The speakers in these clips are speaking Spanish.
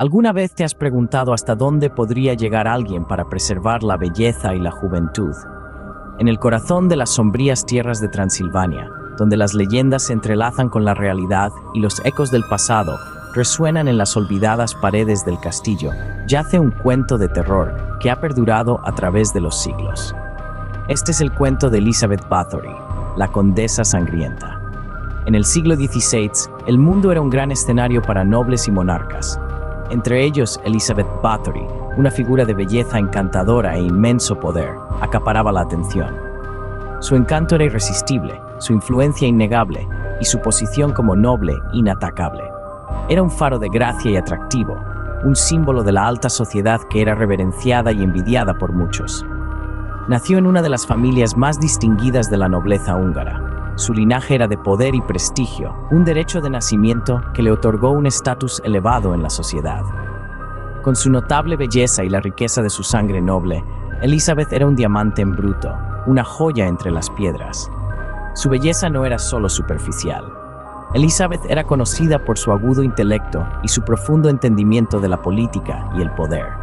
¿Alguna vez te has preguntado hasta dónde podría llegar alguien para preservar la belleza y la juventud? En el corazón de las sombrías tierras de Transilvania, donde las leyendas se entrelazan con la realidad y los ecos del pasado resuenan en las olvidadas paredes del castillo, yace un cuento de terror que ha perdurado a través de los siglos. Este es el cuento de Elizabeth Bathory, la Condesa Sangrienta. En el siglo XVI, el mundo era un gran escenario para nobles y monarcas. Entre ellos, Elizabeth Bathory, una figura de belleza encantadora e inmenso poder, acaparaba la atención. Su encanto era irresistible, su influencia innegable y su posición como noble inatacable. Era un faro de gracia y atractivo, un símbolo de la alta sociedad que era reverenciada y envidiada por muchos. Nació en una de las familias más distinguidas de la nobleza húngara. Su linaje era de poder y prestigio, un derecho de nacimiento que le otorgó un estatus elevado en la sociedad. Con su notable belleza y la riqueza de su sangre noble, Elizabeth era un diamante en bruto, una joya entre las piedras. Su belleza no era solo superficial. Elizabeth era conocida por su agudo intelecto y su profundo entendimiento de la política y el poder.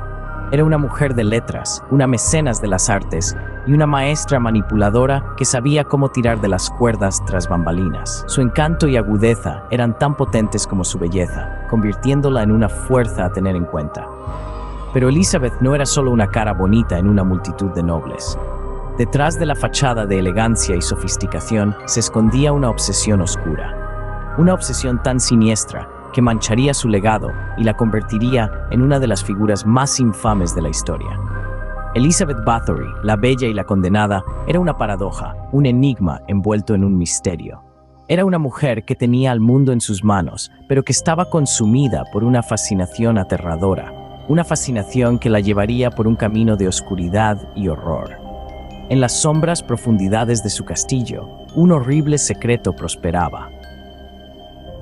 Era una mujer de letras, una mecenas de las artes y una maestra manipuladora que sabía cómo tirar de las cuerdas tras bambalinas. Su encanto y agudeza eran tan potentes como su belleza, convirtiéndola en una fuerza a tener en cuenta. Pero Elizabeth no era solo una cara bonita en una multitud de nobles. Detrás de la fachada de elegancia y sofisticación se escondía una obsesión oscura. Una obsesión tan siniestra que mancharía su legado y la convertiría en una de las figuras más infames de la historia. Elizabeth Bathory, la bella y la condenada, era una paradoja, un enigma envuelto en un misterio. Era una mujer que tenía al mundo en sus manos, pero que estaba consumida por una fascinación aterradora, una fascinación que la llevaría por un camino de oscuridad y horror. En las sombras profundidades de su castillo, un horrible secreto prosperaba.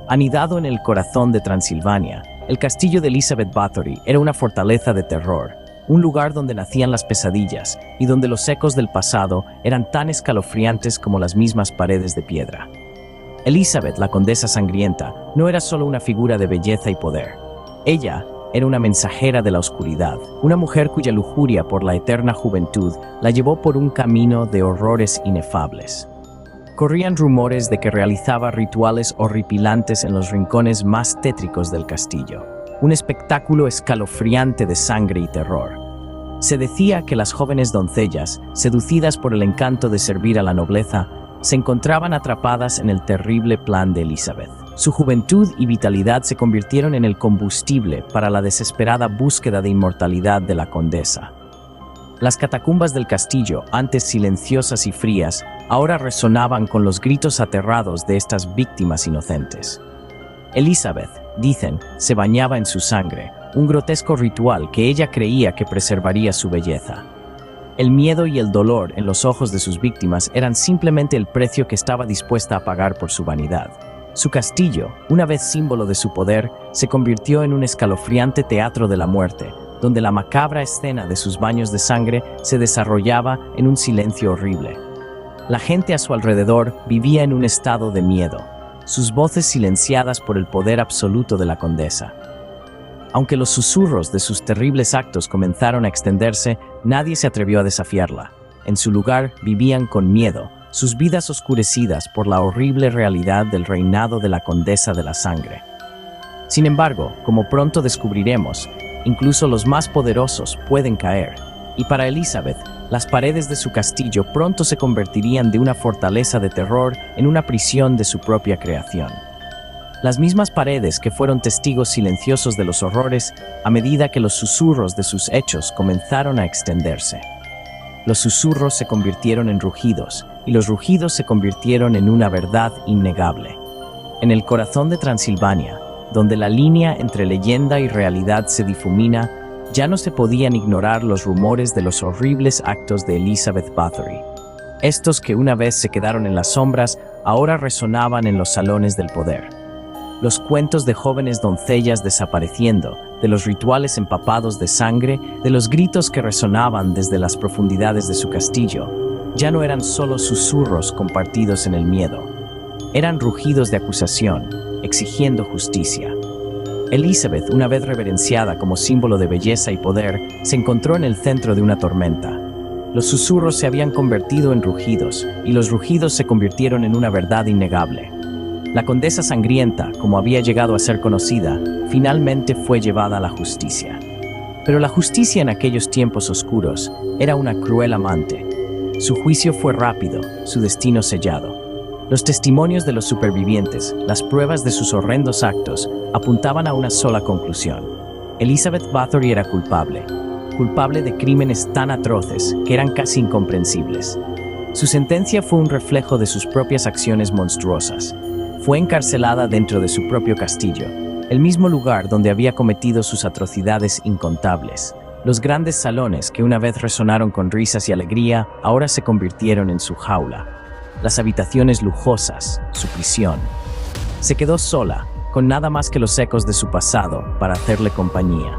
Anidado en el corazón de Transilvania, el castillo de Elizabeth Bathory era una fortaleza de terror, un lugar donde nacían las pesadillas y donde los ecos del pasado eran tan escalofriantes como las mismas paredes de piedra. Elizabeth, la Condesa Sangrienta, no era solo una figura de belleza y poder. Ella era una mensajera de la oscuridad, una mujer cuya lujuria por la eterna juventud la llevó por un camino de horrores inefables. Corrían rumores de que realizaba rituales horripilantes en los rincones más tétricos del castillo, un espectáculo escalofriante de sangre y terror. Se decía que las jóvenes doncellas, seducidas por el encanto de servir a la nobleza, se encontraban atrapadas en el terrible plan de Elizabeth. Su juventud y vitalidad se convirtieron en el combustible para la desesperada búsqueda de inmortalidad de la condesa. Las catacumbas del castillo, antes silenciosas y frías, ahora resonaban con los gritos aterrados de estas víctimas inocentes. Elizabeth, dicen, se bañaba en su sangre, un grotesco ritual que ella creía que preservaría su belleza. El miedo y el dolor en los ojos de sus víctimas eran simplemente el precio que estaba dispuesta a pagar por su vanidad. Su castillo, una vez símbolo de su poder, se convirtió en un escalofriante teatro de la muerte, donde la macabra escena de sus baños de sangre se desarrollaba en un silencio horrible. La gente a su alrededor vivía en un estado de miedo, sus voces silenciadas por el poder absoluto de la condesa. Aunque los susurros de sus terribles actos comenzaron a extenderse, nadie se atrevió a desafiarla. En su lugar vivían con miedo, sus vidas oscurecidas por la horrible realidad del reinado de la Condesa de la Sangre. Sin embargo, como pronto descubriremos, incluso los más poderosos pueden caer, y para Elizabeth, las paredes de su castillo pronto se convertirían de una fortaleza de terror en una prisión de su propia creación. Las mismas paredes que fueron testigos silenciosos de los horrores a medida que los susurros de sus hechos comenzaron a extenderse. Los susurros se convirtieron en rugidos, y los rugidos se convirtieron en una verdad innegable. En el corazón de Transilvania, donde la línea entre leyenda y realidad se difumina, ya no se podían ignorar los rumores de los horribles actos de Elizabeth Bathory. Estos que una vez se quedaron en las sombras, ahora resonaban en los salones del poder. Los cuentos de jóvenes doncellas desapareciendo, de los rituales empapados de sangre, de los gritos que resonaban desde las profundidades de su castillo, ya no eran solo susurros compartidos en el miedo. Eran rugidos de acusación, exigiendo justicia. Elizabeth, una vez reverenciada como símbolo de belleza y poder, se encontró en el centro de una tormenta. Los susurros se habían convertido en rugidos, y los rugidos se convirtieron en una verdad innegable. La condesa sangrienta, como había llegado a ser conocida, finalmente fue llevada a la justicia. Pero la justicia en aquellos tiempos oscuros era una cruel amante. Su juicio fue rápido, su destino sellado. Los testimonios de los supervivientes, las pruebas de sus horrendos actos, apuntaban a una sola conclusión. Elizabeth Bathory era culpable de crímenes tan atroces que eran casi incomprensibles. Su sentencia fue un reflejo de sus propias acciones monstruosas. Fue encarcelada dentro de su propio castillo, el mismo lugar donde había cometido sus atrocidades incontables. Los grandes salones que una vez resonaron con risas y alegría, ahora se convirtieron en su jaula. Las habitaciones lujosas, su prisión. Se quedó sola, con nada más que los ecos de su pasado para hacerle compañía.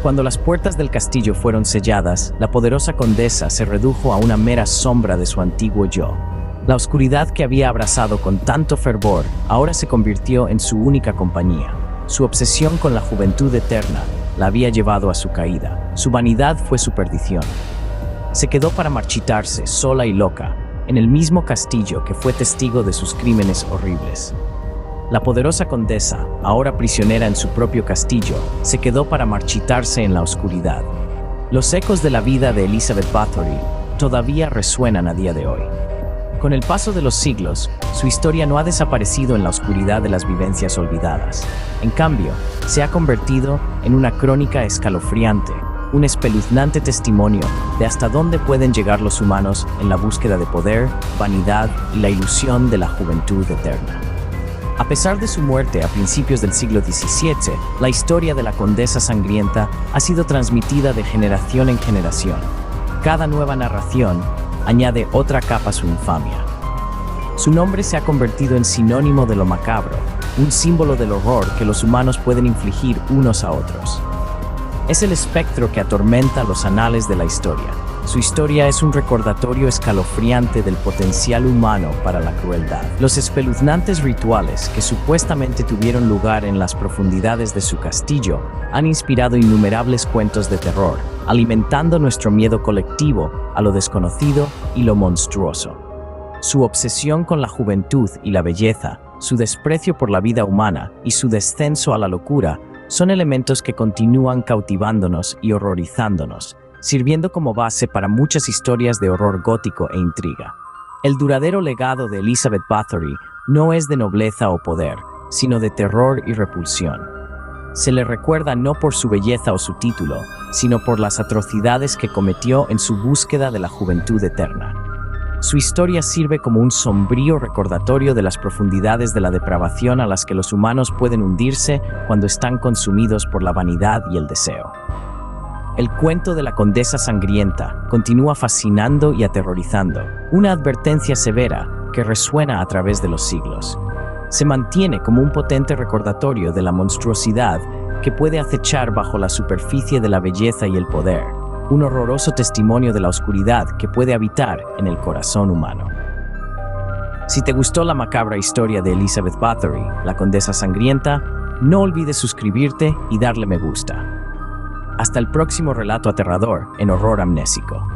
Cuando las puertas del castillo fueron selladas, la poderosa condesa se redujo a una mera sombra de su antiguo yo. La oscuridad que había abrazado con tanto fervor ahora se convirtió en su única compañía. Su obsesión con la juventud eterna la había llevado a su caída. Su vanidad fue su perdición. Se quedó para marchitarse, sola y loca, en el mismo castillo que fue testigo de sus crímenes horribles. La poderosa condesa, ahora prisionera en su propio castillo, se quedó para marchitarse en la oscuridad. Los ecos de la vida de Elizabeth Bathory todavía resuenan a día de hoy. Con el paso de los siglos, su historia no ha desaparecido en la oscuridad de las vivencias olvidadas. En cambio, se ha convertido en una crónica escalofriante, un espeluznante testimonio de hasta dónde pueden llegar los humanos en la búsqueda de poder, vanidad y la ilusión de la juventud eterna. A pesar de su muerte a principios del siglo XVII, la historia de la condesa sangrienta ha sido transmitida de generación en generación. Cada nueva narración añade otra capa a su infamia. Su nombre se ha convertido en sinónimo de lo macabro, un símbolo del horror que los humanos pueden infligir unos a otros. Es el espectro que atormenta los anales de la historia. Su historia es un recordatorio escalofriante del potencial humano para la crueldad. Los espeluznantes rituales que supuestamente tuvieron lugar en las profundidades de su castillo han inspirado innumerables cuentos de terror, alimentando nuestro miedo colectivo a lo desconocido y lo monstruoso. Su obsesión con la juventud y la belleza, su desprecio por la vida humana y su descenso a la locura son elementos que continúan cautivándonos y horrorizándonos, sirviendo como base para muchas historias de horror gótico e intriga. El duradero legado de Elizabeth Bathory no es de nobleza o poder, sino de terror y repulsión. Se le recuerda no por su belleza o su título, sino por las atrocidades que cometió en su búsqueda de la juventud eterna. Su historia sirve como un sombrío recordatorio de las profundidades de la depravación a las que los humanos pueden hundirse cuando están consumidos por la vanidad y el deseo. El cuento de la condesa sangrienta continúa fascinando y aterrorizando, una advertencia severa que resuena a través de los siglos. Se mantiene como un potente recordatorio de la monstruosidad que puede acechar bajo la superficie de la belleza y el poder, un horroroso testimonio de la oscuridad que puede habitar en el corazón humano. Si te gustó la macabra historia de Elizabeth Bathory, la condesa sangrienta, no olvides suscribirte y darle me gusta. Hasta el próximo relato aterrador en Horror Amnésico.